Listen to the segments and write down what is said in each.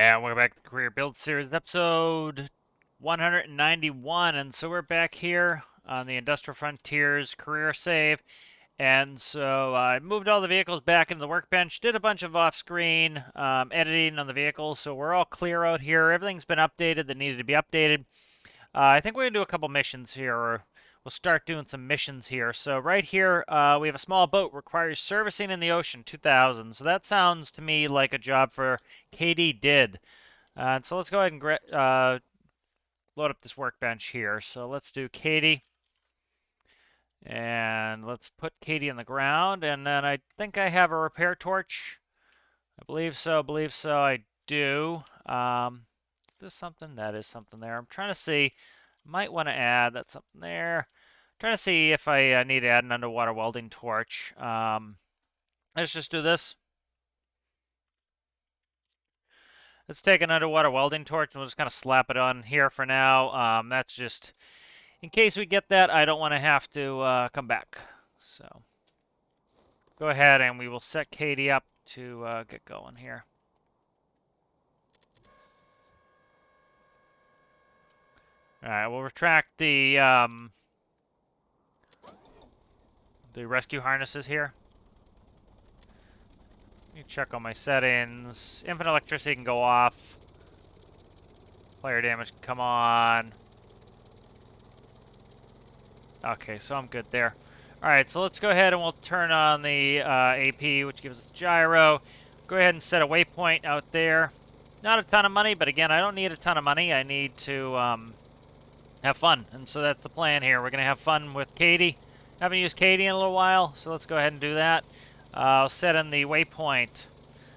And welcome back to the Career Build Series, episode 191. And so we're back here on the Industrial Frontiers career save. And so I moved all the vehicles back into the workbench, did a bunch of off-screen editing on the vehicles, so we're all clear out here. Everything's been updated that needed to be updated. I think we're going to do a couple missions here, or we'll start doing some missions here. So right here, we have a small boat, requires servicing in the ocean, 2000. So that sounds to me like a job for Katydid. So let's go ahead and load up this workbench here. So let's do Katie. And let's put Katie in the ground. And then I think I have a repair torch. I believe so, I do. Is this something? That is something there. I'm trying to see. Might want to add that's something there. Trying to see if I need to add an underwater welding torch. Let's just do this. Let's take an underwater welding torch and we'll just kind of slap it on here for now. That's just in case we get that. I don't want to have to come back. So go ahead and we will set Katie up to get going here. All right, we'll retract the rescue harnesses here. Let me check on my settings. Infinite electricity can go off. Player damage can come on. Okay, so I'm good there. Alright, so let's go ahead and we'll turn on the AP, which gives us gyro. Go ahead and set a waypoint out there. Not a ton of money, but again, I don't need a ton of money. I need to have fun. And so that's the plan here. We're going to have fun with Katie. Haven't used Katie in a little while, so let's go ahead and do that. I'll set in the waypoint.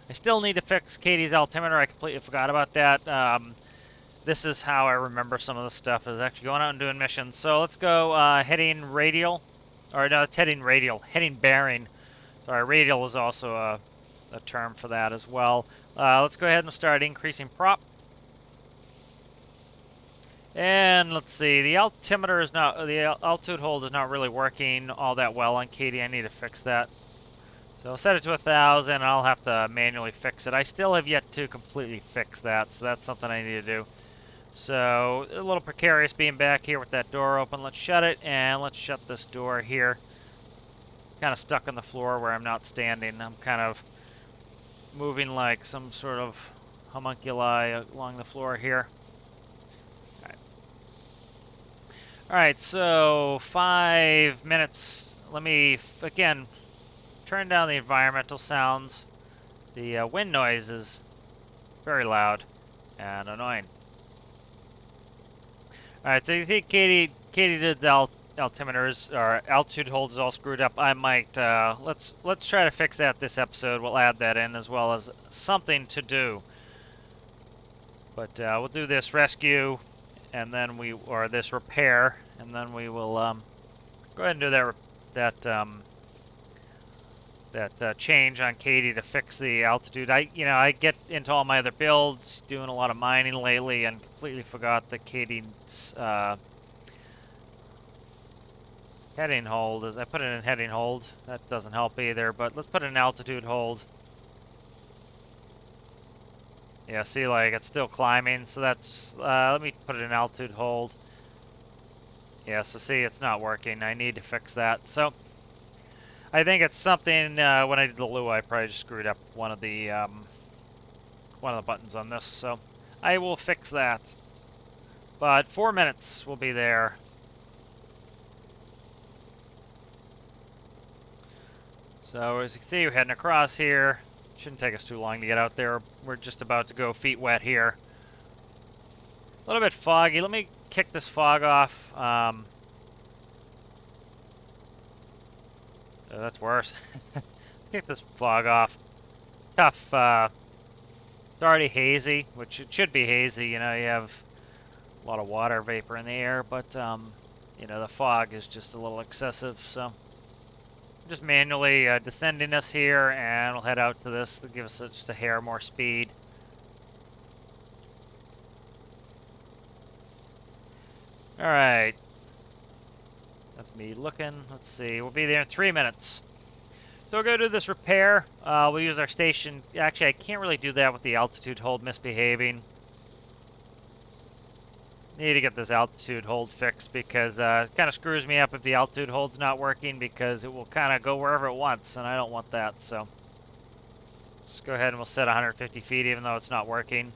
I still need to fix Katie's altimeter. I completely forgot about that. This is how I remember some of the stuff, is actually going out and doing missions. So let's go heading radial. Or no, it's heading radial. Heading bearing. Sorry, radial is also a term for that as well. Let's go ahead and start increasing prop. And let's see, the altimeter is not, the altitude hold is not really working all that well on Katie. I need to fix that. So I'll set it to 1,000, and I'll have to manually fix it. I still have yet to completely fix that, so that's something I need to do. So a little precarious being back here with that door open. Let's shut it, and let's shut this door here. Kind of stuck on the floor where I'm not standing. I'm kind of moving like some sort of homunculi along the floor here. Alright, so 5 minutes. Let me, again, turn down the environmental sounds. The wind noise is very loud and annoying. Alright, so you think Katydid's altimeters or altitude holds is all screwed up. I might let's try to fix that this episode. We'll add that in as well as something to do. But we'll do this rescue and then this repair, and then we will go ahead and do that change on Katie to fix the altitude. I get into all my other builds, doing a lot of mining lately, and completely forgot that Katie's heading hold. I put it in heading hold. That doesn't help either, but let's put it in altitude hold. Yeah, see, like, it's still climbing, so that's, let me put it in altitude hold. Yeah, so see, it's not working. I need to fix that. So, I think it's something, when I did the loo, I probably just screwed up one of the buttons on this, so I will fix that. But 4 minutes will be there. So, as you can see, we're heading across here. Shouldn't take us too long to get out there. We're just about to go feet wet here. A little bit foggy. Let me kick this fog off. That's worse. Kick this fog off. It's tough. It's already hazy, which it should be hazy. You know, you have a lot of water vapor in the air, but you know, the fog is just a little excessive. So I'm just manually descending us here, and we'll head out to this to give us just a hair more speed. All right. That's me looking. Let's see. We'll be there in 3 minutes. So we'll go do this repair. We'll use our station. Actually, I can't really do that with the altitude hold misbehaving. Need to get this altitude hold fixed because it kind of screws me up if the altitude hold's not working because it will kind of go wherever it wants, and I don't want that. So let's go ahead and we'll set 150 feet even though it's not working.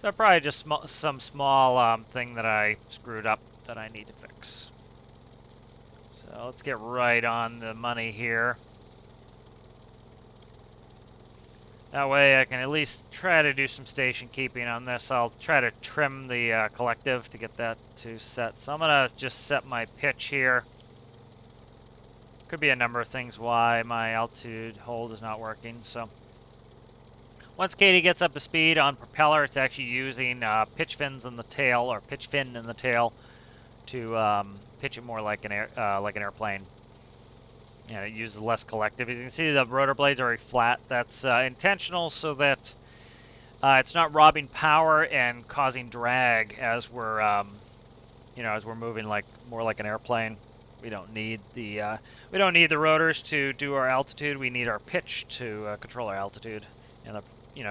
So probably just some small thing that I screwed up that I need to fix. So let's get right on the money here. That way I can at least try to do some station keeping on this. I'll try to trim the collective to get that to set. So I'm going to just set my pitch here. Could be a number of things why my altitude hold is not working. So once Katie gets up to speed on propeller, it's actually using pitch fins in the tail, or pitch fin in the tail, to pitch it more like an airplane. Yeah, it uses less collective. You can see the rotor blades are very flat. That's intentional so that it's not robbing power and causing drag as we're, as we're moving more like an airplane. We don't need the rotors to do our altitude. We need our pitch to control our altitude. And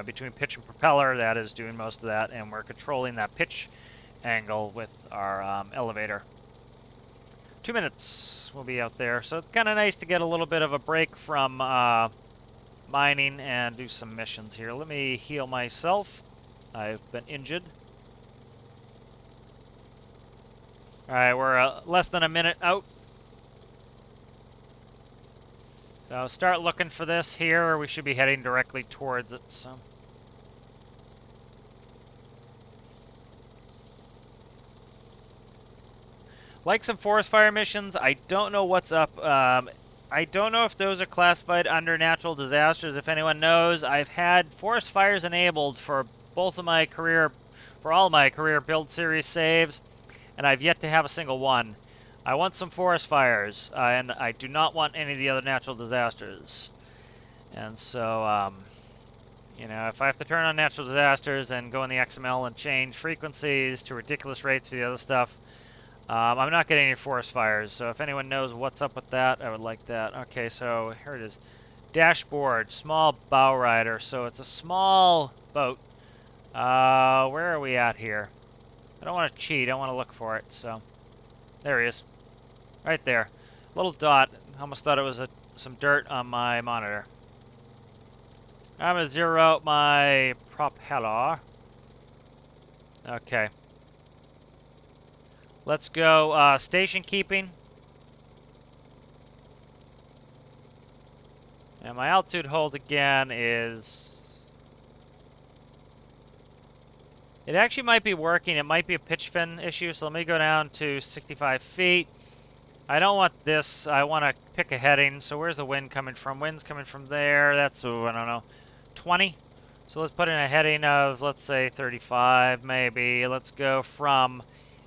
between pitch and propeller, that is doing most of that, and we're controlling that pitch angle with our elevator. 2 minutes we'll be out there. So it's kind of nice to get a little bit of a break from mining and do some missions here. Let me heal myself. I've been injured. Alright, we're less than a minute out. So start looking for this here. We should be heading directly towards it. So like some forest fire missions, I don't know what's up. I don't know if those are classified under natural disasters. If anyone knows, I've had forest fires enabled for all of my career build series saves, and I've yet to have a single one. I want some forest fires, and I do not want any of the other natural disasters. And so, if I have to turn on natural disasters and go in the XML and change frequencies to ridiculous rates for the other stuff, I'm not getting any forest fires, so if anyone knows what's up with that, I would like that. Okay, so here it is. Dashboard, small bow rider. So it's a small boat. Where are we at here? I don't want to cheat. I want to look for it, so there he is. Right there. Little dot. I almost thought it was some dirt on my monitor. I'm going to zero out my propeller. Okay. Let's go station keeping. And my altitude hold again is... It actually might be working. It might be a pitch fin issue. So let me go down to 65 feet. I don't want this. I want to pick a heading. So where's the wind coming from? Wind's coming from there. That's, I don't know, 20. So let's put in a heading of, let's say, 35 maybe. Let's go from...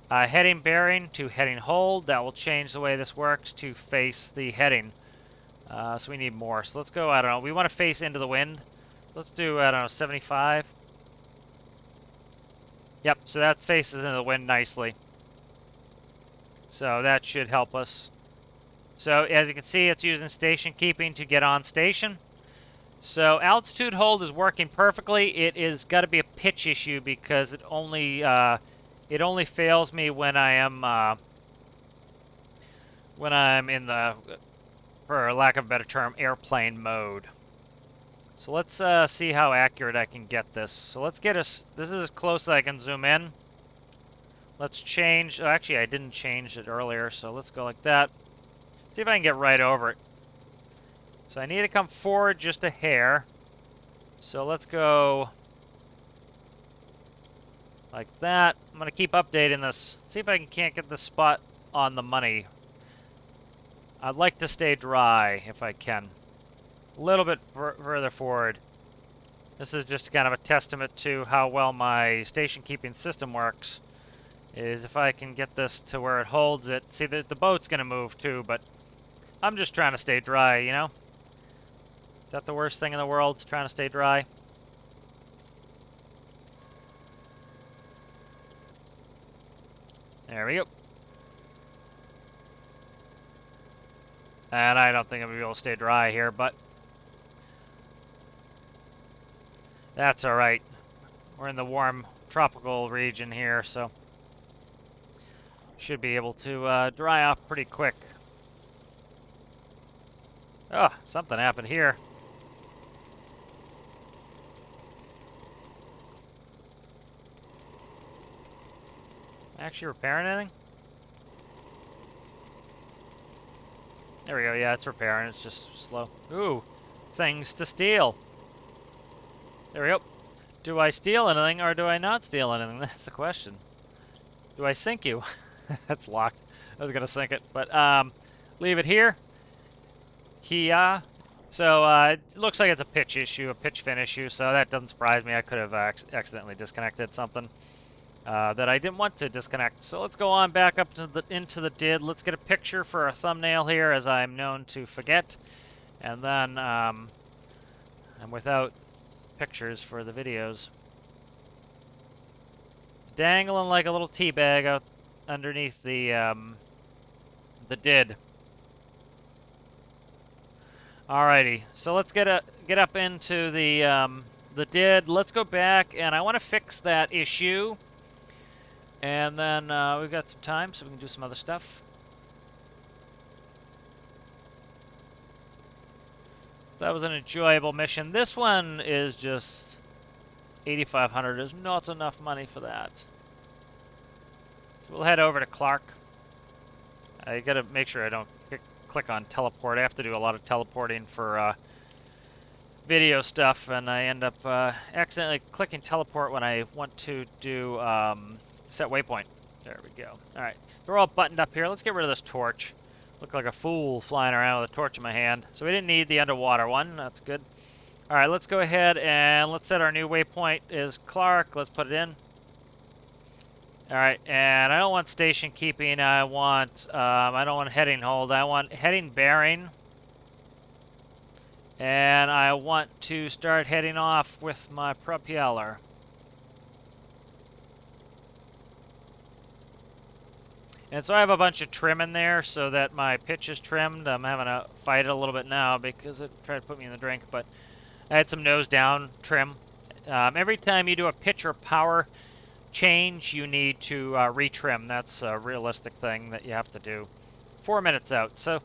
heading bearing to heading hold. That will change the way this works to face the heading. So we need more. So let's go, I don't know. We want to face into the wind. Let's do, I don't know, 75. Yep, so that faces into the wind nicely. So that should help us. So as you can see, it's using station keeping to get on station. So altitude hold is working perfectly. It is got to be a pitch issue because it only fails me when I am in the, for lack of a better term, airplane mode. So let's see how accurate I can get this. So let's get us. This is as close as I can zoom in. Let's change. Oh, actually, I didn't change it earlier, so let's go like that. See if I can get right over it. So I need to come forward just a hair. So let's go like that. I'm going to keep updating this. See if I can't get this spot on the money. I'd like to stay dry if I can. A little bit further forward. This is just kind of a testament to how well my station keeping system works. Is if I can get this to where it holds it. See, the boat's going to move too, but I'm just trying to stay dry, you know? Is that the worst thing in the world, trying to stay dry? There we go. And I don't think I'm going to be able to stay dry here, but that's all right. We're in the warm tropical region here, so should be able to dry off pretty quick. Oh, something happened here. Actually repairing anything? There we go. Yeah, it's repairing. It's just slow. Ooh, things to steal. There we go. Do I steal anything or do I not steal anything? That's the question. Do I sink you? That's locked. I was going to sink it, but leave it here. Kia. So it looks like it's a pitch issue, a pitch fin issue, so that doesn't surprise me. I could have accidentally disconnected something that I didn't want to disconnect. So let's go on back up to into the did. Let's get a picture for a thumbnail here, as I'm known to forget. And then I'm without pictures for the videos. Dangling like a little tea bag out underneath the did. Alrighty, so let's get up into the did. Let's go back, and I want to fix that issue. And then we've got some time, so we can do some other stuff. That was an enjoyable mission. This one is just 8,500. Is not enough money for that. So we'll head over to Clark. I gotta make sure I don't click on teleport. I have to do a lot of teleporting for video stuff, and I end up accidentally clicking teleport when I want to do set waypoint. There we go. All right, we're all buttoned up here. Let's get rid of this torch. Look like a fool flying around with a torch in my hand. So we didn't need the underwater one. That's good. All right, let's go ahead and let's set our new waypoint is Clark. Let's put it in. All right, and I don't want station keeping. I want I don't want heading hold. I want heading bearing. And I want to start heading off with my propeller. And so I have a bunch of trim in there so that my pitch is trimmed. I'm having to fight it a little bit now because it tried to put me in the drink, but I had some nose down trim. Every time you do a pitch or power change, you need to retrim. That's a realistic thing that you have to do. 4 minutes out. So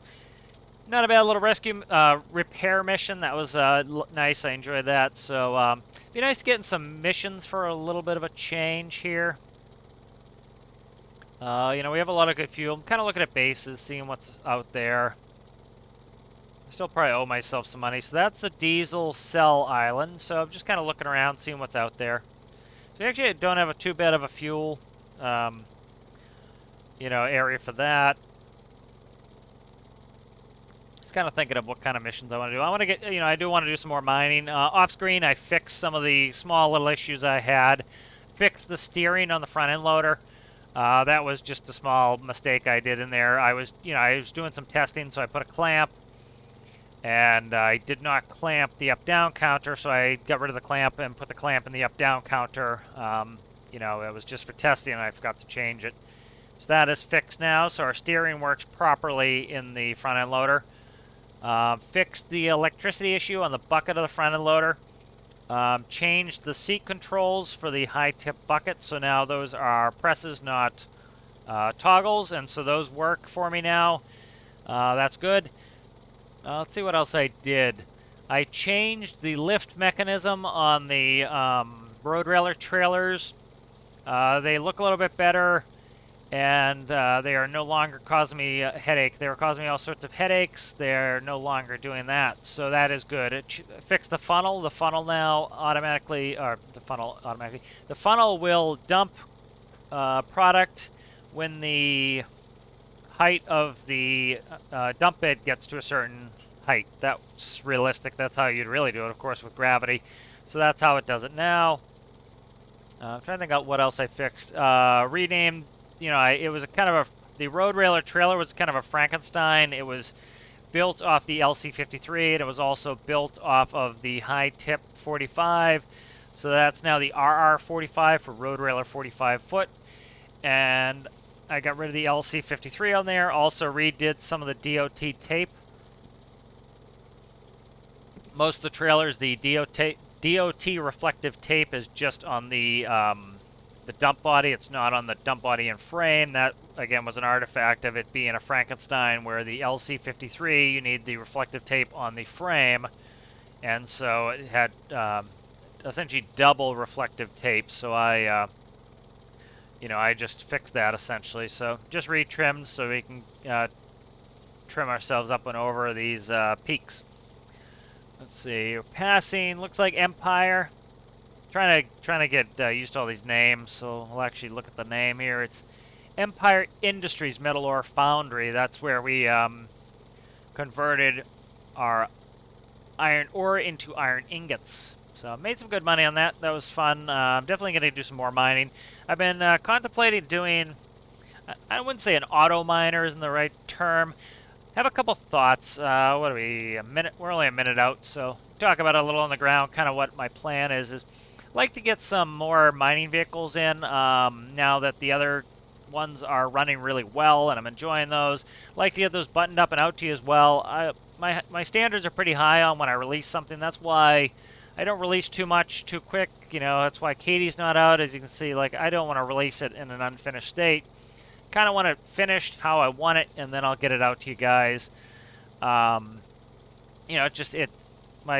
not a bad little rescue repair mission. That was nice. I enjoyed that. So be nice getting some missions for a little bit of a change here. You know, we have a lot of good fuel. I'm kind of looking at bases, seeing what's out there. I still probably owe myself some money. So that's the diesel cell island. So I'm just kind of looking around, seeing what's out there. So actually I don't have too bad of a fuel, you know, area for that. Just kind of thinking of what kind of missions I want to do. I want to get, you know, I do want to do some more mining. Off screen, I fixed some of the small little issues I had. Fixed the steering on the front end loader. That was just a small mistake I did in there. I was doing some testing, so I put a clamp, and I did not clamp the up-down counter, so I got rid of the clamp and put the clamp in the up-down counter. You know, it was just for testing, and I forgot to change it. So that is fixed now, so our steering works properly in the front end loader. Fixed the electricity issue on the bucket of the front end loader. Changed the seat controls for the high tip bucket, so now those are presses, not toggles, and so those work for me now. That's good. Let's see what else I did. I changed the lift mechanism on the road railer trailers. They look a little bit better, and they are no longer causing me a headache. They were causing me all sorts of headaches. They're no longer doing that, so that is good. It fixed the funnel. The funnel now automatically, the funnel will dump product when the height of the dump bed gets to a certain height. That's realistic. That's how you'd really do it, of course, with gravity. So that's how it does it now. I'm trying to think out what else I fixed. Renamed. You know, it was a kind of the road railer trailer was kind of a Frankenstein. It was built off the LC53, and it was also built off of the high tip 45. So that's now the RR45 for road railer 45 foot. And I got rid of the LC53 on there. Also redid some of the DOT tape Most of the trailers, the DOT reflective tape is just on the dump body. It's not on the dump body and frame. That, again, was an artifact of it being a Frankenstein, where the LC53, you need the reflective tape on the frame. And so it had essentially double reflective tape. So I just fixed that essentially. So just retrimmed so we can trim ourselves up and over these peaks. Let's see, we're passing, looks like Empire. Trying to get used to all these names, so we'll actually look at the name here. It's Empire Industries Metal Ore Foundry. That's where we converted our iron ore into iron ingots. So made some good money on that. That was fun. I'm definitely going to do some more mining. I've been contemplating doing, I wouldn't say an auto miner isn't the right term. Have a couple thoughts. What are we, a minute? We're only a minute out, so talk about it a little on the ground. Kind of what my plan is I'd like to get some more mining vehicles in now that the other ones are running really well and I'm enjoying those. Like to get those buttoned up and out to you as well. My standards are pretty high on when I release something. That's why I don't release too much too quick. That's why Katie's not out. As you can see, like, I don't want to release it in an unfinished state. Kind of want it finished how I want it, and then I'll get it out to you guys. My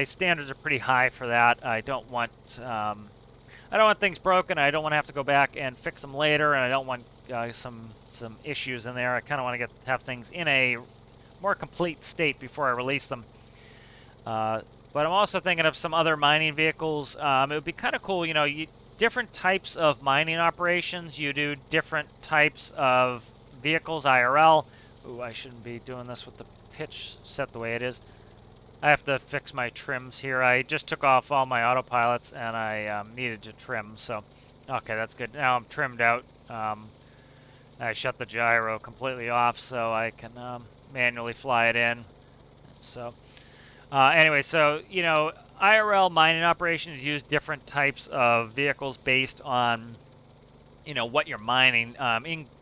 standards are pretty high for that. I don't want things broken. I don't want to have to go back and fix them later, and I don't want some issues in there. I kind of want to have things in a more complete state before I release them. But I'm also thinking of some other mining vehicles. It would be kind of cool, different types of mining operations. You do different types of vehicles IRL. Ooh, I shouldn't be doing this with the pitch set the way it is. I have to fix my trims here. I just took off all my autopilots and I needed to trim. So, okay, that's good. Now I'm trimmed out. I shut the gyro completely off so I can manually fly it in. So, anyway, so, IRL mining operations use different types of vehicles based on, what you're mining.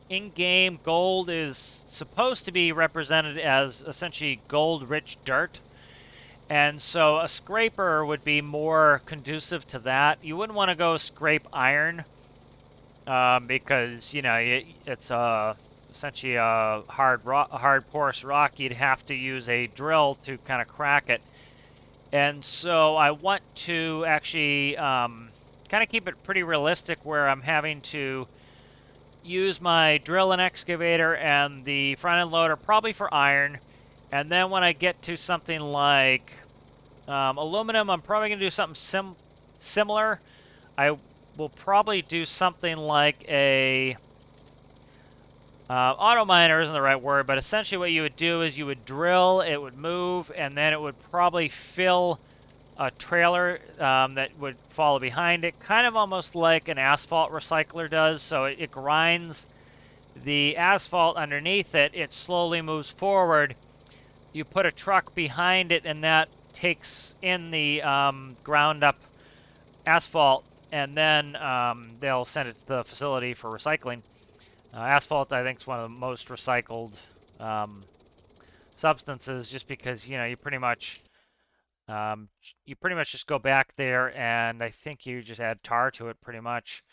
In-game, gold is supposed to be represented as essentially gold-rich dirt. And so a scraper would be more conducive to that. You wouldn't want to go scrape iron because, it's essentially a hard porous rock. You'd have to use a drill to kind of crack it. And so I want to actually kind of keep it pretty realistic, where I'm having to use my drill and excavator and the front end loader probably for iron. And then when I get to something like aluminum, I'm probably going to do something similar. I will probably do something like a auto miner isn't the right word, but essentially what you would do is you would drill, it would move, and then it would probably fill a trailer that would follow behind it, kind of almost like an asphalt recycler does. So it grinds the asphalt underneath it. It slowly moves forward. You put a truck behind it, and that takes in the ground up asphalt, and then they'll send it to the facility for recycling. Asphalt, I think, is one of the most recycled substances, just because you pretty much just go back there, and I think you just add tar to it, pretty much.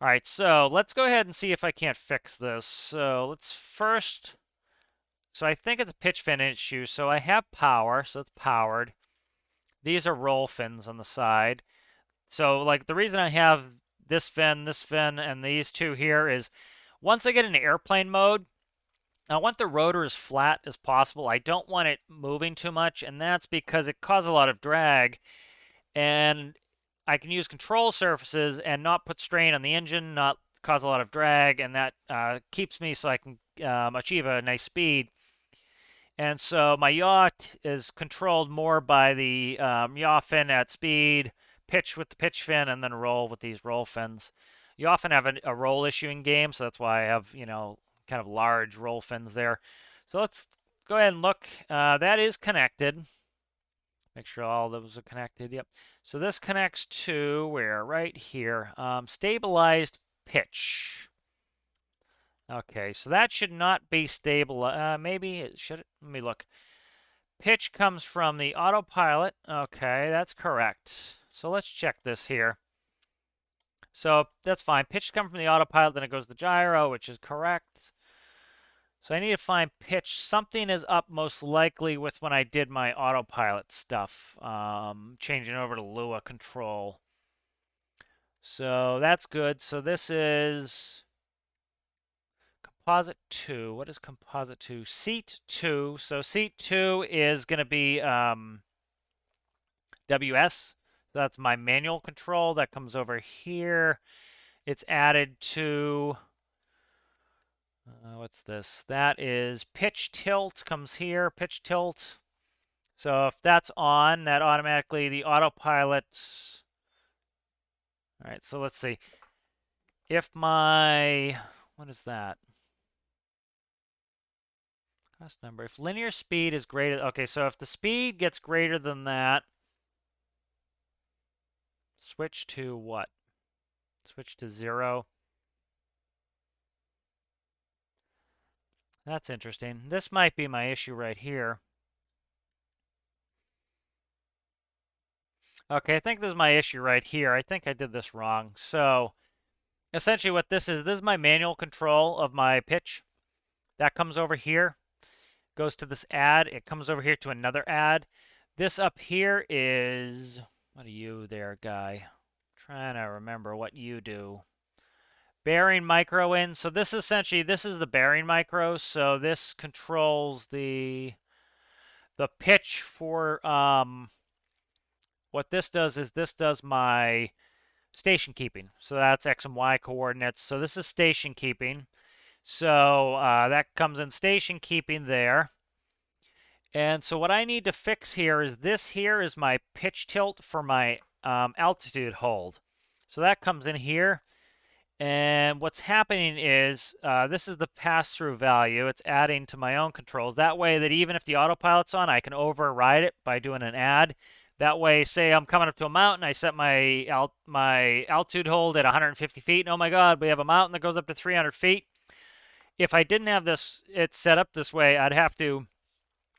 All right, so let's go ahead and see if I can't fix this. So let's first. So I think it's a pitch fin issue. So I have power, so it's powered. These are roll fins on the side. So like the reason I have this fin, and these two here is once I get into airplane mode, I want the rotor as flat as possible. I don't want it moving too much, and that's because it causes a lot of drag. And I can use control surfaces and not put strain on the engine, not cause a lot of drag, and that keeps me so I can achieve a nice speed. And so my yaw is controlled more by the yaw fin at speed, pitch with the pitch fin, and then roll with these roll fins. You often have a roll issue in game, so that's why I have, kind of large roll fins there. So let's go ahead and look. That is connected. Make sure all those are connected. Yep. So this connects to where? Right here. Stabilized pitch. Okay, so that should not be stable. Maybe it should. Let me look. pitch comes from the autopilot. Okay, that's correct. So let's check this here. So that's fine. Pitch comes from the autopilot, then it goes to the gyro, which is correct. So I need to find pitch. Something is up most likely with when I did my autopilot stuff, changing over to Lua control. So that's good. So this is composite 2. What is composite 2? Seat 2. So seat 2 is going to be WS. So that's my manual control. That comes over here. It's added to... what's this? That is pitch tilt comes here, pitch tilt. So if that's on, that automatically the autopilot. All right, so let's see. If my, what is that? Cost number. If linear speed is greater, okay, so if the speed gets greater than that, switch to what? Switch to 0. That's interesting. This might be my issue right here. Okay, I think this is my issue right here. I think I did this wrong. So essentially what this is my manual control of my pitch. That comes over here, goes to this add. It comes over here to another add. This up here is, what are you there, guy? I'm trying to remember what you do. Bearing micro in. So this essentially, this is the bearing micro. So this controls the pitch for, what this does is this does my station keeping. So that's X and Y coordinates. So this is station keeping. So that comes in station keeping there. And so what I need to fix here is this here is my pitch tilt for my altitude hold. So that comes in here. And what's happening is this is the pass-through value. It's adding to my own controls. That way that even if the autopilot's on, I can override it by doing an add. That way, say I'm coming up to a mountain, I set my altitude hold at 150 feet, and oh my God, we have a mountain that goes up to 300 feet. If I didn't have this, it's set up this way, I'd have to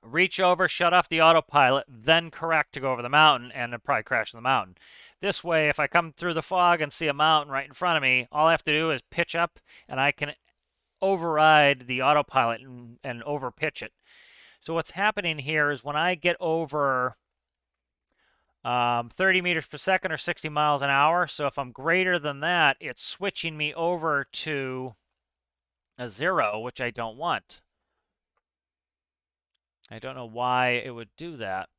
reach over, shut off the autopilot, then correct to go over the mountain, and it'd probably crash the mountain. This way, if I come through the fog and see a mountain right in front of me, all I have to do is pitch up, and I can override the autopilot and over pitch it. So what's happening here is when I get over 30 meters per second or 60 miles an hour, so if I'm greater than that, it's switching me over to a 0, which I don't want. I don't know why it would do that.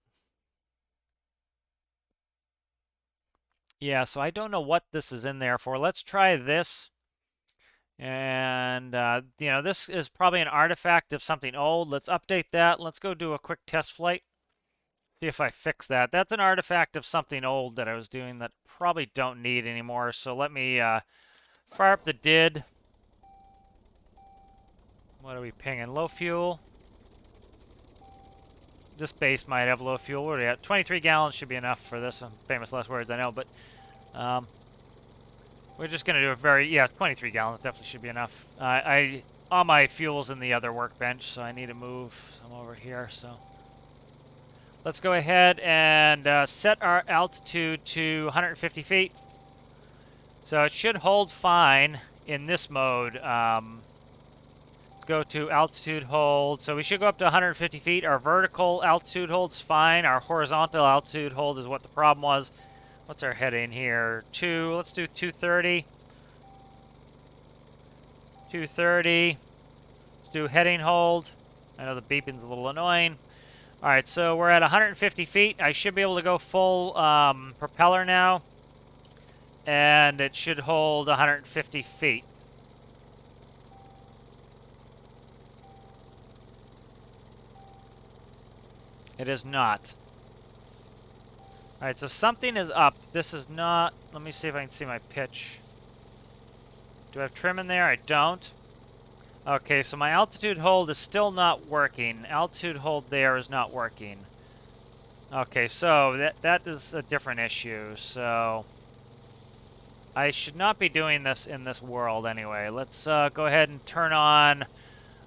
Yeah, so I don't know what this is in there for. Let's try this. And, you know, this is probably an artifact of something old. Let's update that. Let's go do a quick test flight. See if I fix that. That's an artifact of something old that I was doing that probably don't need anymore. So let me fire up the did. What are we pinging? Low fuel. This base might have low fuel. What are we at? 23 gallons should be enough for this. Famous last words, I know, but we're just going to do a very, yeah, 23 gallons definitely should be enough. All my fuel's in the other workbench, so I need to move some over here. So let's go ahead and set our altitude to 150 feet. So it should hold fine in this mode. Let's go to altitude hold. So we should go up to 150 feet. Our vertical altitude hold's fine. Our horizontal altitude hold is what the problem was. What's our heading here? Let's do 230. 230. Let's do heading hold. I know the beeping's a little annoying. All right, so we're at 150 feet. I should be able to go full propeller now. And it should hold 150 feet. It is not. All right, so something is up. This is not... Let me see if I can see my pitch. Do I have trim in there? I don't. Okay, so my altitude hold is still not working. Altitude hold there is not working. Okay, so that is a different issue. So I should not be doing this in this world anyway. Let's go ahead and turn on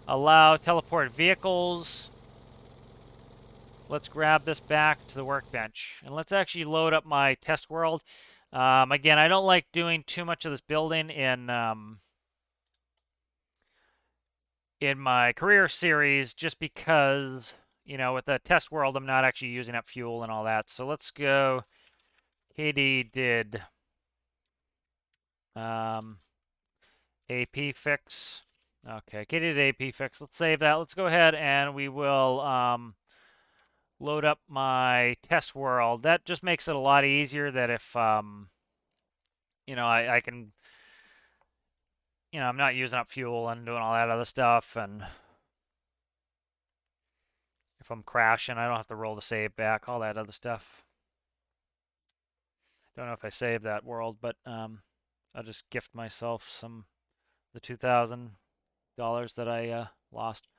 allow teleport vehicles. let's grab this back to the workbench. And let's actually load up my test world. Again, I don't like doing too much of this building in my career series just because, you know, with the test world, I'm not actually using up fuel and all that. So let's go Katydid AP fix. Okay, Katydid AP fix. Let's save that. Let's go ahead and we will load up my test world. That just makes it a lot easier that if, you know, I can, you know, I'm not using up fuel and doing all that other stuff. And if I'm crashing, I don't have to roll the save back, all that other stuff. Don't know if I saved that world, but I'll just gift myself the $2,000 that I lost.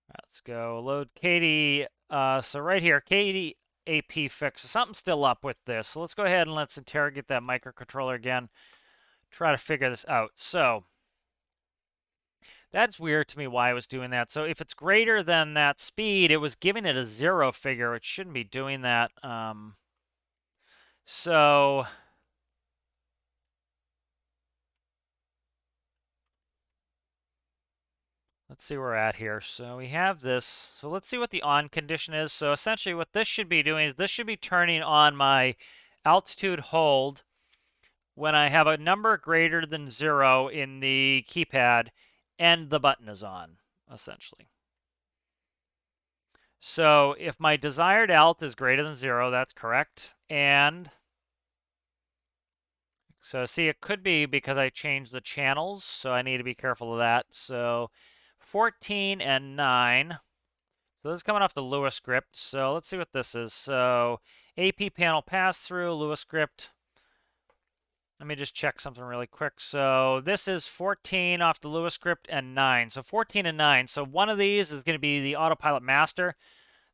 Right, let's go load Katie. So right here, Katie AP fix. Something's still up with this. So let's go ahead and let's interrogate that microcontroller again. Try to figure this out. So that's weird to me why I was doing that. So if it's greater than that speed, it was giving it a 0 figure. It shouldn't be doing that. So let's see where we're at here. So we have this. So let's see what the on condition is. So essentially what this should be doing is this should be turning on my altitude hold when I have a number greater than 0 in the keypad and the button is on, essentially. So if my desired alt is greater than 0, that's correct. And so see, it could be because I changed the channels, so I need to be careful of that. So 14 and 9. So this is coming off the Lua script. So let's see what this is. So AP panel pass-through, Lua script. Let me just check something really quick. So this is 14 off the Lua script and 9. So 14 and 9. So one of these is going to be the autopilot master.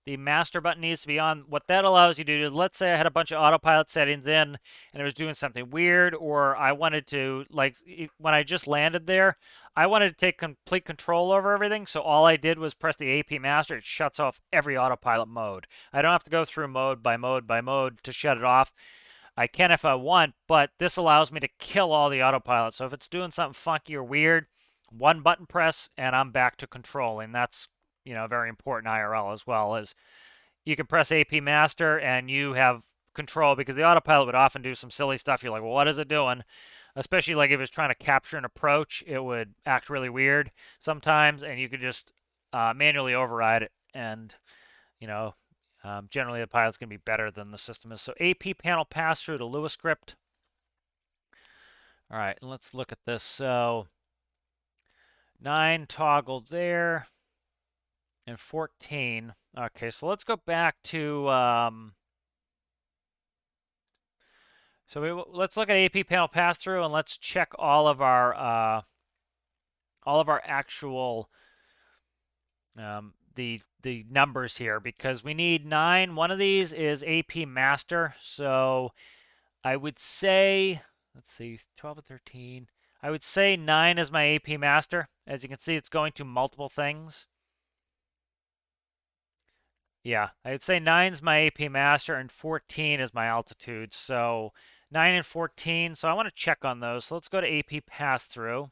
The master button needs to be on. What that allows you to do, let's say I had a bunch of autopilot settings in and it was doing something weird, or I wanted to, like when I just landed there, I wanted to take complete control over everything. So all I did was press the AP master. It shuts off every autopilot mode. I don't have to go through mode by mode by mode to shut it off. I can if I want, but this allows me to kill all the autopilot. So if it's doing something funky or weird, one button press and I'm back to controlling. That's, you know, very important IRL as well. As you can press AP master and you have control, because the autopilot would often do some silly stuff. You're like, well, what is it doing? Especially like if it's trying to capture an approach, it would act really weird sometimes, and you could just manually override it. And, you know, generally the pilot's going to be better than the system is. So AP panel pass through to Lua script. All right, and let's look at this. So 9 toggled there. And 14. Okay, so let's go back to let's look at AP panel pass through and let's check all of our actual the numbers here, because we need 9. One of these is AP master, so I would say, let's see, 12 and 13. I would say 9 is my AP master. As you can see, it's going to multiple things. Yeah, I'd say 9's my AP master and 14 is my altitude. So 9 and 14. So I want to check on those. So let's go to AP pass-through.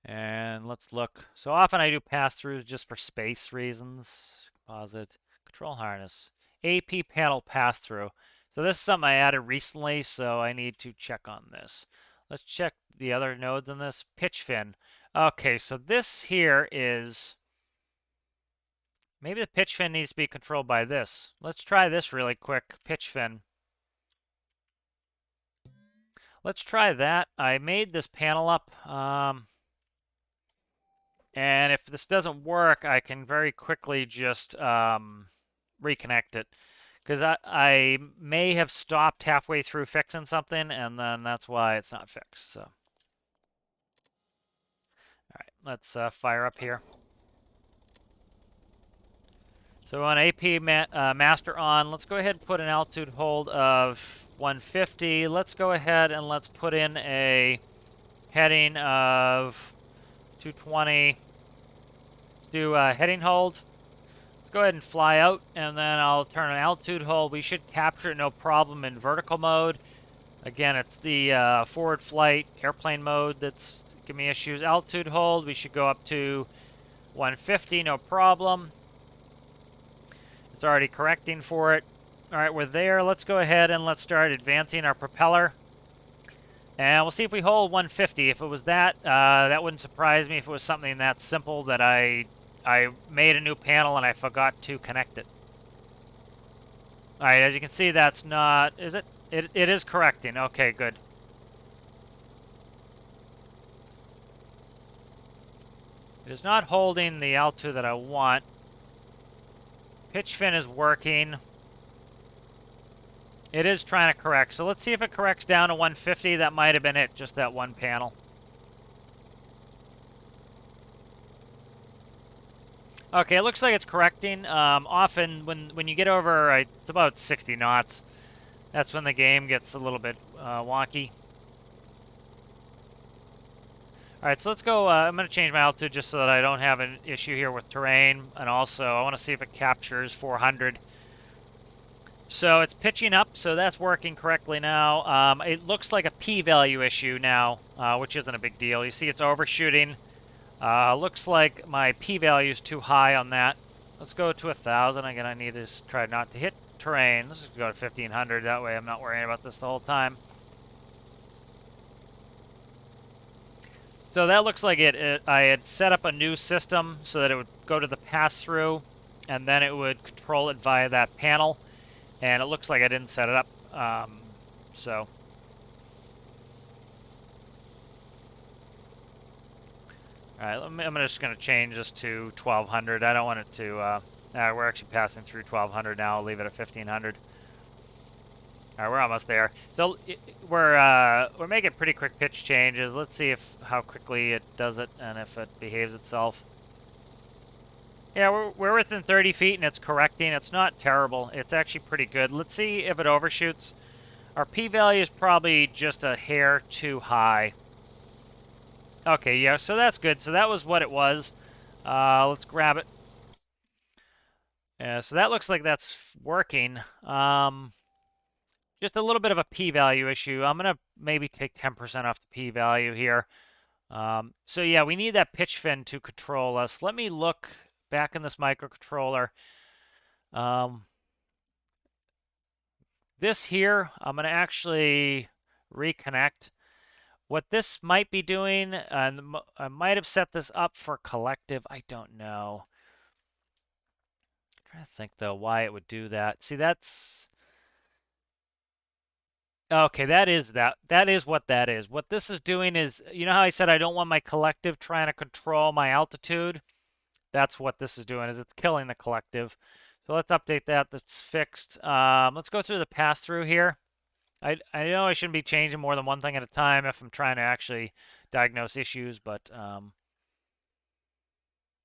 And let's look. So often I do pass-throughs just for space reasons. Composite, control harness, AP panel pass-through. So this is something I added recently, so I need to check on this. Let's check the other nodes on this. Pitch fin. Okay, so this here is... Maybe the pitch fin needs to be controlled by this. Let's try this really quick. Pitch fin. Let's try that. I made this panel up. And if this doesn't work, I can very quickly just reconnect it. Because I may have stopped halfway through fixing something, and then that's why it's not fixed. So, all right, let's fire up here. So on AP master on, let's go ahead and put an altitude hold of 150. Let's go ahead and let's put in a heading of 220. Let's do a heading hold. go ahead and fly out, and then I'll turn on altitude hold. We should capture it no problem in vertical mode. Again, it's the forward flight airplane mode that's giving me issues. Altitude hold, we should go up to 150, no problem. It's already correcting for it. All right, we're there. Let's go ahead and let's start advancing our propeller. And we'll see if we hold 150. If it was that, that wouldn't surprise me if it was something that simple that I made a new panel and I forgot to connect it. All right, as you can see, that's not, is it? It is correcting. Okay, good. It is not holding the altitude that I want. Pitch fin is working. It is trying to correct. So let's see if it corrects down to 150. That might have been it, just that one panel. Okay, it looks like it's correcting. Often when you get over, it's about 60 knots. That's when the game gets a little bit wonky. All right, so let's go. I'm going to change my altitude just so that I don't have an issue here with terrain. And also, I want to see if it captures 400. So it's pitching up, so that's working correctly now. It looks like a p-value issue now, which isn't a big deal. You see it's overshooting. Looks like my p-value is too high on that. Let's go to 1,000. Again, I need to try not to hit terrain. Let's just go to 1,500. That way I'm not worrying about this the whole time. So that looks like I had set up a new system so that it would go to the pass-through, and then it would control it via that panel. And it looks like I didn't set it up, so. All right, I'm just going to change this to 1,200. I don't want it to, we're actually passing through 1,200 now. I'll leave it at 1,500. All right, we're almost there. So we're making pretty quick pitch changes. Let's see how quickly it does it and if it behaves itself. Yeah, we're within 30 feet and it's correcting. It's not terrible. It's actually pretty good. Let's see if it overshoots. Our p-value is probably just a hair too high. Okay, yeah, so that's good. So that was what it was. Let's grab it. Yeah, so that looks like that's working. Just a little bit of a p-value issue. I'm going to maybe take 10% off the p-value here. So yeah, we need that pitch fin to control us. Let me look back in this microcontroller. This here, I'm going to actually reconnect. What this might be doing, and I might have set this up for collective. I don't know. I'm trying to think though why it would do that. See, that's okay. That is what that is. What this is doing is, you know how I said I don't want my collective trying to control my altitude? That's what this is doing, is it's killing the collective. So let's update that. That's fixed. Let's go through the pass-through here. I know I shouldn't be changing more than one thing at a time if I'm trying to actually diagnose issues, but all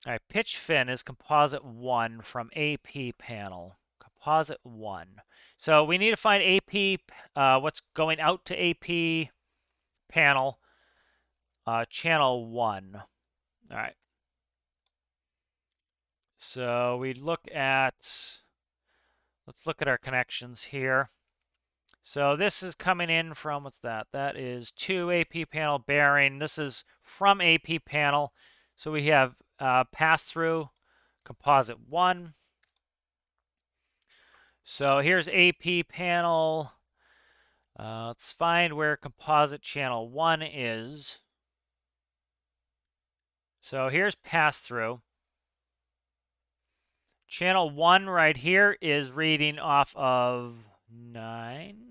right, pitch fin is composite 1 from AP panel. Composite 1. So we need to find AP, what's going out to AP panel, channel 1. All right. So we look at, let's look at our connections here. So this is coming in from, what's that? That is to AP panel bearing. This is from AP panel. So we have pass-through composite 1. So here's AP panel. Let's find where composite channel 1 is. So here's pass-through. Channel 1 right here is reading off of 9.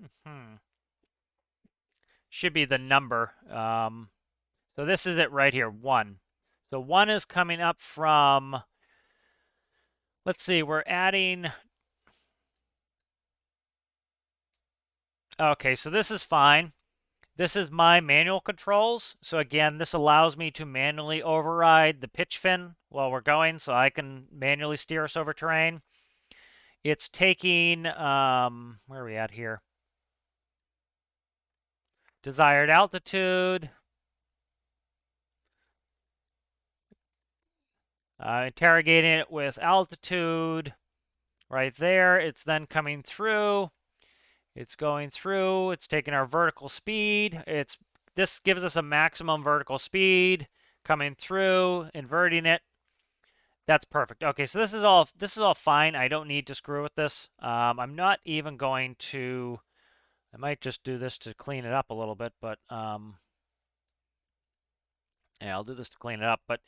Should be the number. So this is it right here, 1. So 1 is coming up from, let's see, we're adding, okay, so this is fine. This is my manual controls. So again, this allows me to manually override the pitch fin while we're going, so I can manually steer us over terrain. It's taking, where are we at here? Desired altitude. Interrogating it with altitude right there. It's then coming through. It's going through. It's taking our vertical speed. This gives us a maximum vertical speed coming through, inverting it. That's perfect. Okay, so this is all fine. I don't need to screw with this. I'm not even going to. I might just do this to clean it up a little bit, but yeah, I'll do this to clean it up. But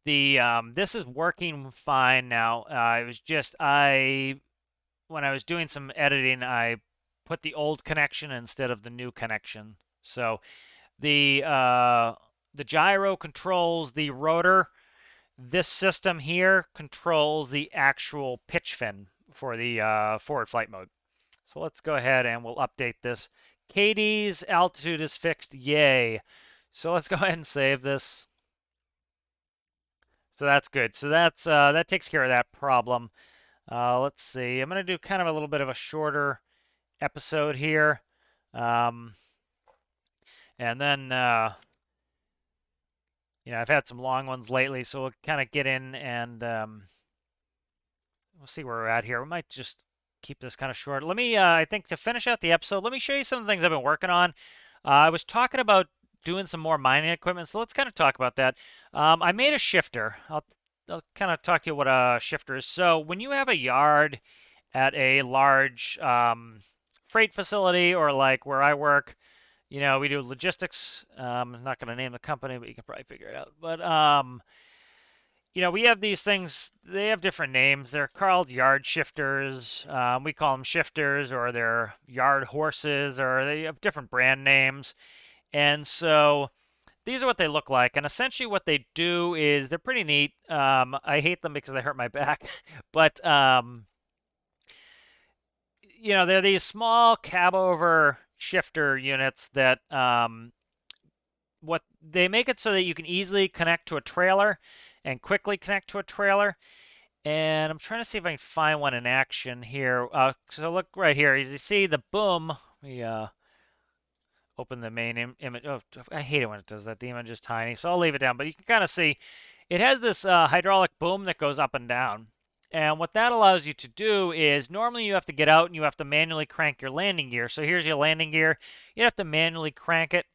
this is working fine now. It was just when I was doing some editing, I put the old connection instead of the new connection. So the gyro controls the rotor. This system here controls the actual pitch fin for the forward flight mode. So let's go ahead and we'll update this. Katydid's altitude is fixed. Yay. So let's go ahead and save this. So that's good. So that takes care of that problem. Let's see. I'm going to do kind of a little bit of a shorter episode here. And then, I've had some long ones lately, so we'll kind of get in and we'll see where we're at here. We might just keep this kind of short. Let me, I think to finish out the episode, let me show you some of the things I've been working on. I was talking about doing some more mining equipment, so let's kind of talk about that. I made a shifter. I'll kind of talk to you what a shifter is. So when you have a yard at a large freight facility or like where I work, we do logistics. I'm not going to name the company, but you can probably figure it out. But we have these things. They have different names. They're called yard shifters. We call them shifters, or they're yard horses, or they have different brand names. And so these are what they look like. And essentially what they do is they're pretty neat. I hate them because they hurt my back. But, they're these small cab over shifter units that what they make it so that you can easily connect to a trailer and quickly connect to a trailer. And I'm trying to see if I can find one in action here. So look right here. As you see the boom, we open the main image. Oh, I hate it when it does that. The image is tiny, so I'll leave it down. But you can kind of see it has this hydraulic boom that goes up and down. And what that allows you to do is normally you have to get out and you have to manually crank your landing gear. So here's your landing gear. You have to manually crank it.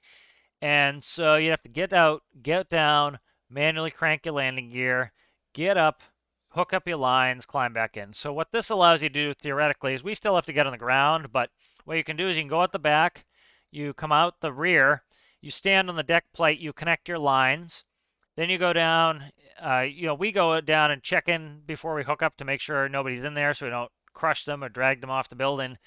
And so you have to get out, get down, manually crank your landing gear, get up, hook up your lines, climb back in. So what this allows you to do theoretically is we still have to get on the ground, but what you can do is you can go out the back, you come out the rear, you stand on the deck plate, you connect your lines, then you go down. We go down and check in before we hook up to make sure nobody's in there so we don't crush them or drag them off the building.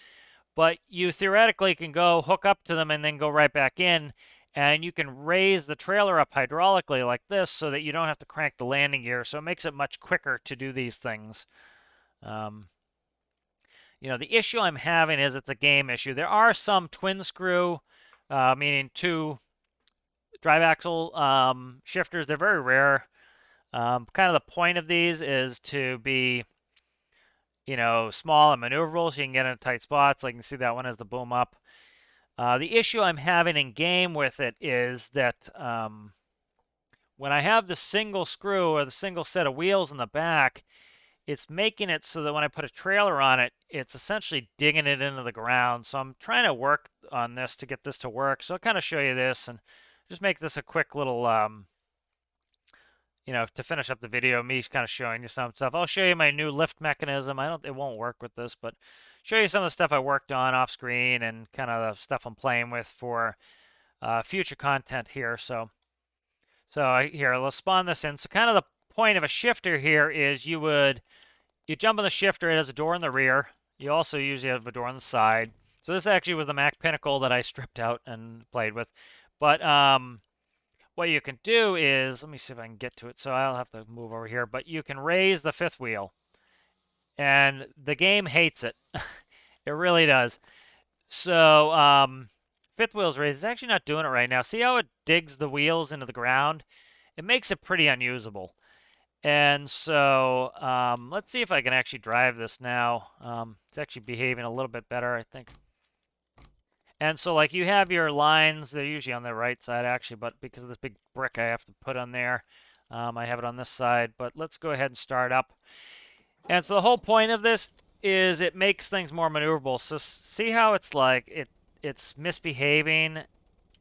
But you theoretically can go hook up to them and then go right back in, and you can raise the trailer up hydraulically like this so that you don't have to crank the landing gear. So it makes it much quicker to do these things. The issue I'm having is it's a game issue. There are some twin screw, meaning two drive axle shifters. They're very rare. Kind of the point of these is to be, small and maneuverable so you can get in tight spots. Like you can see that one has the boom up. The issue I'm having in game with it is that when I have the single screw or the single set of wheels in the back, it's making it so that when I put a trailer on it, it's essentially digging it into the ground. So I'm trying to work on this to get this to work. So I'll kind of show you this and just make this a quick little, to finish up the video, me kind of showing you some stuff. I'll show you my new lift mechanism. It won't work with this, but show you some of the stuff I worked on off screen and kind of the stuff I'm playing with for future content here. So here, let's spawn this in. So kind of the point of a shifter here is you jump on the shifter. It has a door in the rear. You also usually have a door on the side. So this actually was the Mac Pinnacle that I stripped out and played with. But what you can do is, let me see if I can get to it. So I'll have to move over here. But you can raise the fifth wheel. And the game hates it. It really does. So fifth wheel's raised. It's actually not doing it right now. See how it digs the wheels into the ground? It makes it pretty unusable. And so let's see if I can actually drive this now. It's actually behaving a little bit better, I think. And so like you have your lines, they're usually on the right side actually, but because of this big brick I have to put on there, I have it on this side, but let's go ahead and start up. And so the whole point of this is it makes things more maneuverable. So see how it's like it's misbehaving.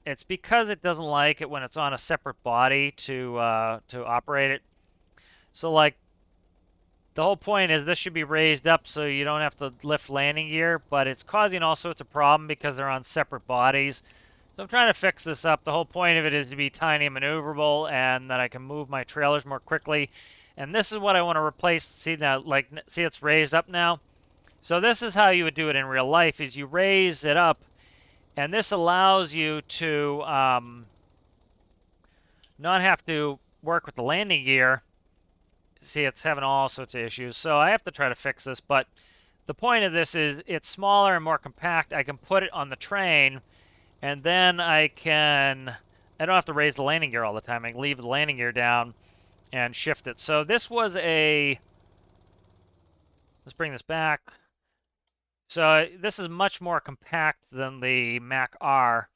It's because it doesn't like it when it's on a separate body to operate it. So like the whole point is this should be raised up so you don't have to lift landing gear, but it's causing all sorts of problem because they're on separate bodies. So I'm trying to fix this up. The whole point of it is to be tiny and maneuverable and that I can move my trailers more quickly. And this is what I want to replace. See now, like, see it's raised up now? So this is how you would do it in real life, is you raise it up, and this allows you to not have to work with the landing gear. See, it's having all sorts of issues. So I have to try to fix this, but the point of this is it's smaller and more compact. I can put it on the train, and then I don't have to raise the landing gear all the time. I can leave the landing gear down and shift it. So this was let's bring this back. So this is much more compact than the Mac R.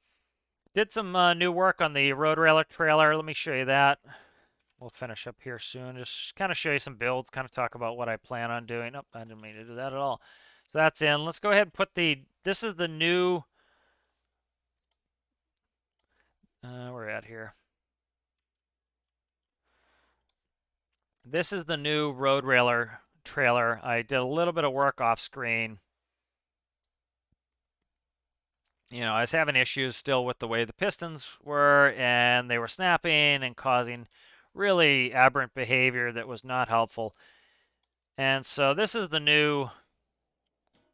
Did some new work on the road railer trailer. Let me show you that. We'll finish up here soon. Just kind of show you some builds, kind of talk about what I plan on doing. Oh, I didn't mean to do that at all. So that's in. Let's go ahead and put this is the new, where we're at here. This is the new road railer trailer. I did a little bit of work off screen. You know, I was having issues still with the way the pistons were, and they were snapping and causing really aberrant behavior that was not helpful. And so this is the new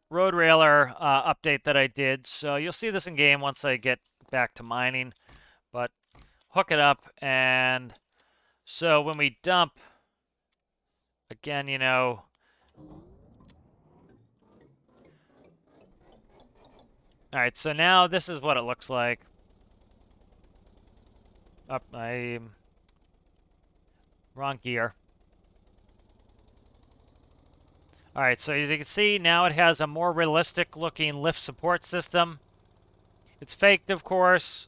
road railer update that I did. So you'll see this in game once I get back to mining. But hook it up, and so when we dump, again, you know, all right, so now this is what it looks like. Up, wrong gear. All right, so as you can see, now it has a more realistic looking lift support system. It's faked, of course,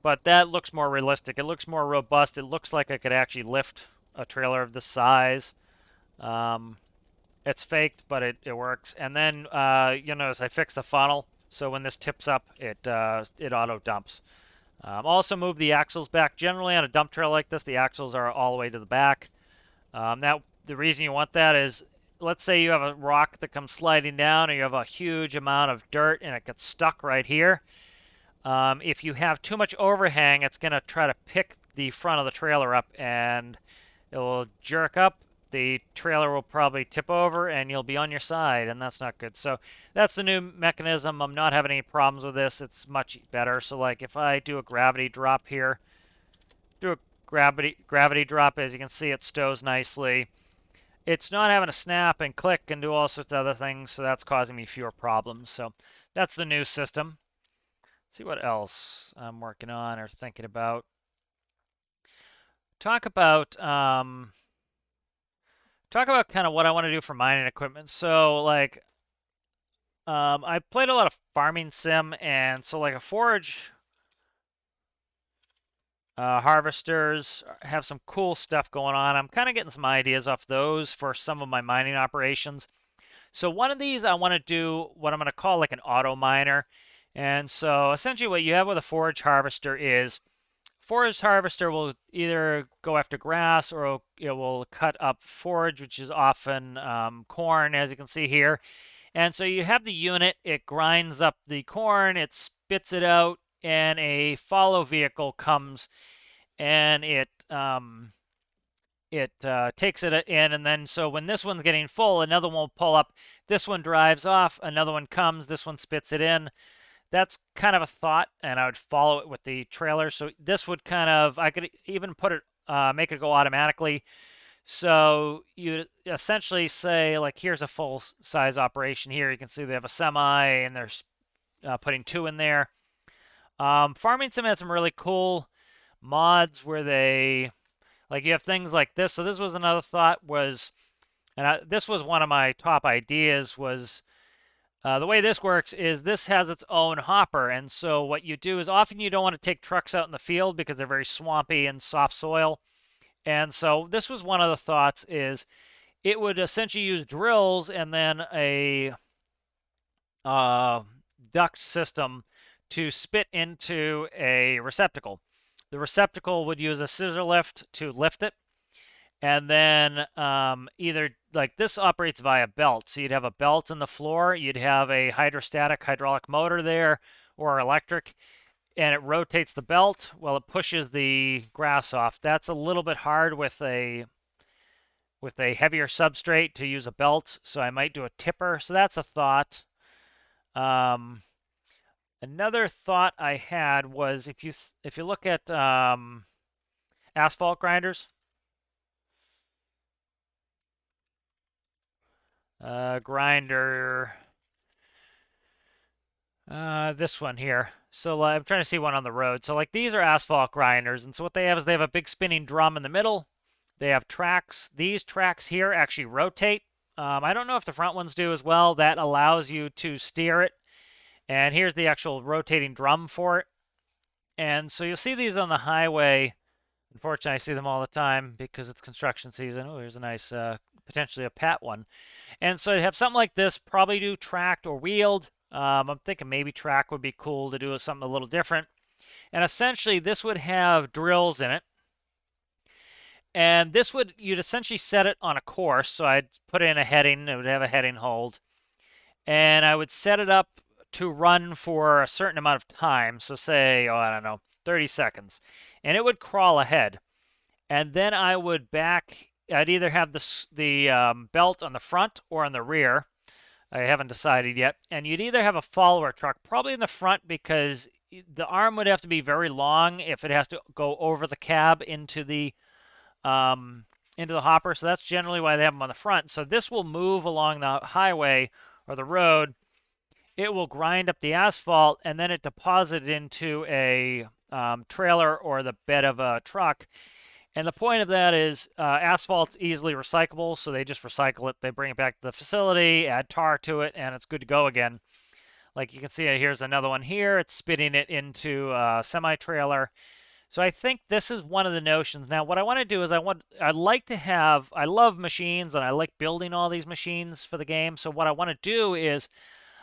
but that looks more realistic. It looks more robust. It looks like I could actually lift a trailer of this size. It's faked, but it works. And then you'll notice I fixed the funnel, so when this tips up, it auto dumps. Also move the axles back. Generally on a dump trailer like this, the axles are all the way to the back. The reason you want that is, let's say you have a rock that comes sliding down, or you have a huge amount of dirt and it gets stuck right here. If you have too much overhang, it's going to try to pick the front of the trailer up, and it will jerk up. The trailer will probably tip over, and you'll be on your side, and that's not good. So that's the new mechanism. I'm not having any problems with this. It's much better. So like if I do a gravity drop here, do a gravity drop, as you can see, it stows nicely. It's not having to snap and click and do all sorts of other things, so that's causing me fewer problems. So that's the new system. Let's see what else I'm working on or thinking about. Talk about kind of what I want to do for mining equipment. So like I played a lot of farming sim, and so like a forage harvesters have some cool stuff going on. I'm kind of getting some ideas off those for some of my mining operations. So one of these I want to do what I'm going to call like an auto miner. And so essentially what you have with a forage harvester is forage harvester will either go after grass, or it will cut up forage, which is often corn, as you can see here. And so you have the unit, it grinds up the corn, it spits it out, and a follow vehicle comes and it takes it in, and then so when this one's getting full, another one will pull up, this one drives off, another one comes, this one spits it in. That's kind of a thought, and I would follow it with the trailer. So this would kind of, I could even put it, make it go automatically. So you essentially say, like, here's a full size operation here. You can see they have a semi, and they're putting two in there. Farming Sim had some really cool mods where they, like, you have things like this. So this was another thought was, and this was one of my top ideas was, The way this works is this has its own hopper, and so what you do is often you don't want to take trucks out in the field because they're very swampy and soft soil. And so this was one of the thoughts is it would essentially use drills and then a uh, duct system to spit into a receptacle. The receptacle would use a scissor lift to lift it, and then either like this operates via belt. So you'd have a belt in the floor, you'd have a hydrostatic hydraulic motor there or electric, and it rotates the belt while it pushes the grass off. That's a little bit hard with a heavier substrate to use a belt, so I might do a tipper. So that's a thought. Um, Another thought I had was if you look at asphalt grinders, grinder, this one here. So I'm trying to see one on the road. So like these are asphalt grinders, and so what they have is they have a big spinning drum in the middle. They have tracks. These tracks here actually rotate. I don't know if the front ones do as well. That allows you to steer it. And here's the actual rotating drum for it. And so you'll see these on the highway. Unfortunately, I see them all the time because it's construction season. Oh, here's a nice, potentially a Pat one. And so to have something like this, probably do tracked or wheeled. I'm thinking maybe track would be cool to do something a little different. And essentially, this would have drills in it. And this would, you'd essentially set it on a course. So I'd put in a heading, it would have a heading hold. And I would set it up to run for a certain amount of time. So say, oh, I don't know, 30 seconds. And it would crawl ahead. And then I would I'd either have the belt on the front or on the rear. I haven't decided yet. And you'd either have a follower truck, probably in the front because the arm would have to be very long if it has to go over the cab into the hopper. So that's generally why they have them on the front. So this will move along the highway or the road. It will grind up the asphalt and then it deposits into a trailer or the bed of a truck. And the point of that is asphalt's easily recyclable, so they just recycle it. They bring it back to the facility, add tar to it, and it's good to go again. Like you can see, here's another one here. It's spitting it into a semi-trailer. So I think this is one of the notions. Now, what I want to do is I love machines and I like building all these machines for the game. So what I want to do is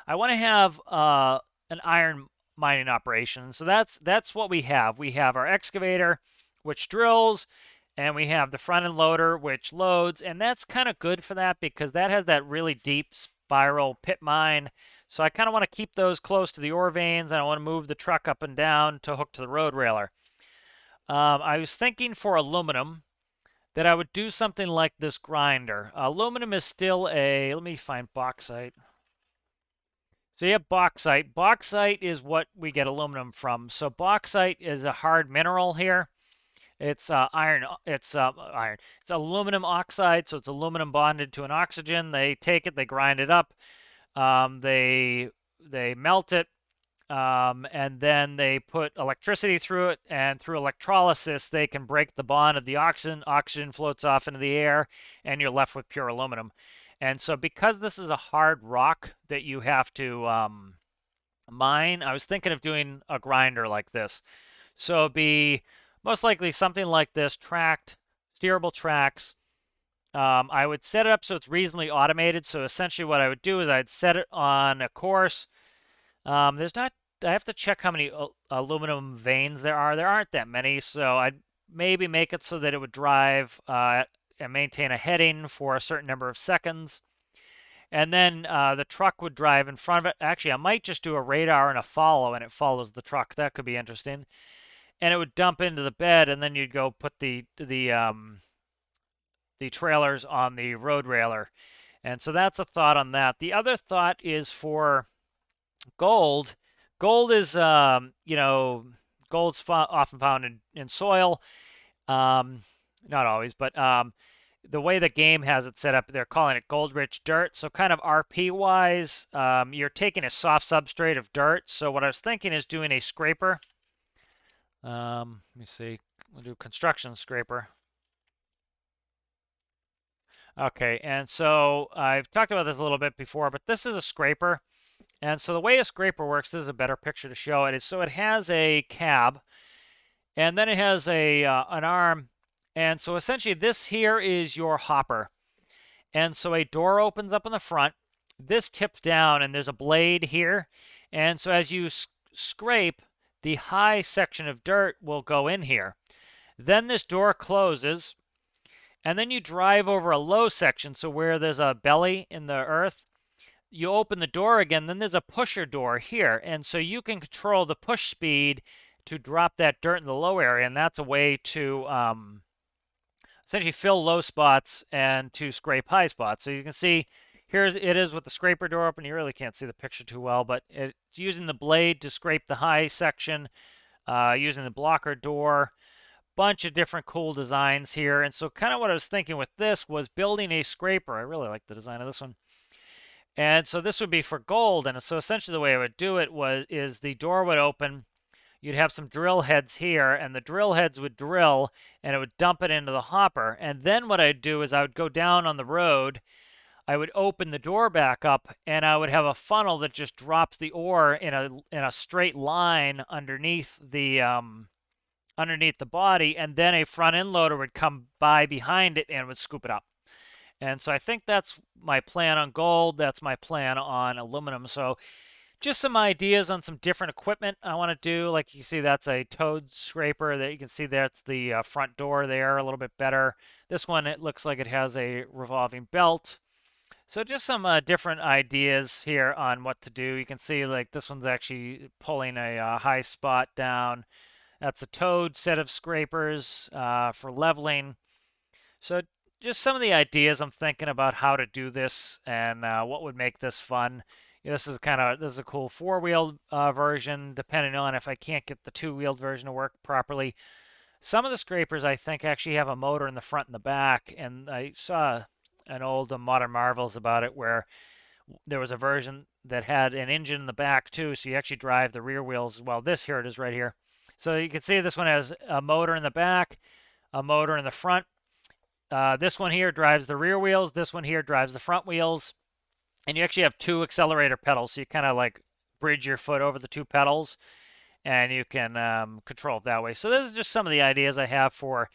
I want to have an iron mining operation. So that's what we have. We have our excavator, which drills, and we have the front end loader, which loads, and that's kind of good for that because that has that really deep spiral pit mine. So I kind of want to keep those close to the ore veins, and I want to move the truck up and down to hook to the road railer. I was thinking for aluminum that I would do something like this grinder. Aluminum is still let me find bauxite. So you have bauxite. Bauxite is what we get aluminum from. So bauxite is a hard mineral here. It's iron. It's iron. It's aluminum oxide, so it's aluminum bonded to an oxygen. They take it, they grind it up, they melt it, and then they put electricity through it, and through electrolysis, they can break the bond of the oxygen. Oxygen floats off into the air, and you're left with pure aluminum. And so, because this is a hard rock that you have to mine, I was thinking of doing a grinder like this. So it'd be most likely something like this, tracked, steerable tracks. I would set it up so it's reasonably automated. So essentially what I would do is I'd set it on a course. There's not, I have to check how many aluminum veins there are. There aren't that many, so I'd maybe make it so that it would drive and maintain a heading for a certain number of seconds. And then the truck would drive in front of it. Actually, I might just do a radar and a follow, and it follows the truck. That could be interesting. And it would dump into the bed, and then you'd go put the trailers on the road railer. And so that's a thought on that. The other thought is for gold. Gold is, gold's often found in soil. Not always, but the way the game has it set up, they're calling it gold-rich dirt. So kind of RP-wise, you're taking a soft substrate of dirt. So what I was thinking is doing a scraper. Let me see. We'll do construction scraper. Okay, and so I've talked about this a little bit before, but this is a scraper. And so the way a scraper works, this is a better picture to show it, is so it has a cab, and then it has a an arm. And so essentially this here is your hopper. And so a door opens up in the front. This tips down, and there's a blade here. And so as you scrape, the high section of dirt will go in here. Then this door closes, and then you drive over a low section, so where there's a belly in the earth, you open the door again, then there's a pusher door here. And so you can control the push speed to drop that dirt in the low area, and that's a way to essentially fill low spots and to scrape high spots. So you can see here it is with the scraper door open. You really can't see the picture too well, but it's using the blade to scrape the high section, using the blocker door. Bunch of different cool designs here. And so kind of what I was thinking with this was building a scraper. I really like the design of this one. And so this would be for gold. And so essentially the way I would do it is the door would open. You'd have some drill heads here, and the drill heads would drill, and it would dump it into the hopper. And then what I'd do is I would go down on the road. I would open the door back up, and I would have a funnel that just drops the ore in a straight line underneath the body, and then a front end loader would come by behind it and would scoop it up. And so I think that's my plan on gold. That's my plan on aluminum. So just some ideas on some different equipment I want to do. Like you see, that's a toad scraper. That you can see that's the front door there a little bit better. This one, it looks like it has a revolving belt. So just some different ideas here on what to do. You can see like this one's actually pulling a high spot down. That's a toad set of scrapers for leveling. So just some of the ideas I'm thinking about how to do this and what would make this fun. You know, this is a cool four-wheeled version, depending on if I can't get the two-wheeled version to work properly. Some of the scrapers I think actually have a motor in the front and the back, and I saw an old Modern Marvels about it where there was a version that had an engine in the back too, so you actually drive the rear wheels as well. Here it is right here. So you can see this one has a motor in the back, a motor in the front. This one here drives the rear wheels. This one here drives the front wheels. And you actually have two accelerator pedals, so you kind of like bridge your foot over the two pedals, and you can control it that way. So this is just some of the ideas I have for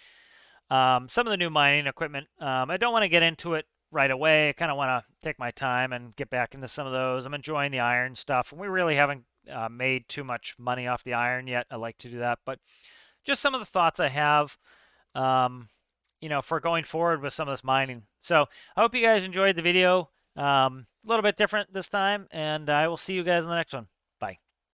some of the new mining equipment. I don't want to get into it right away. I kind of want to take my time and get back into some of those. I'm enjoying the iron stuff, and we really haven't made too much money off the iron yet. I like to do that, but just some of the thoughts I have, for going forward with some of this mining. So I hope you guys enjoyed the video. A little bit different this time, and I will see you guys in the next one.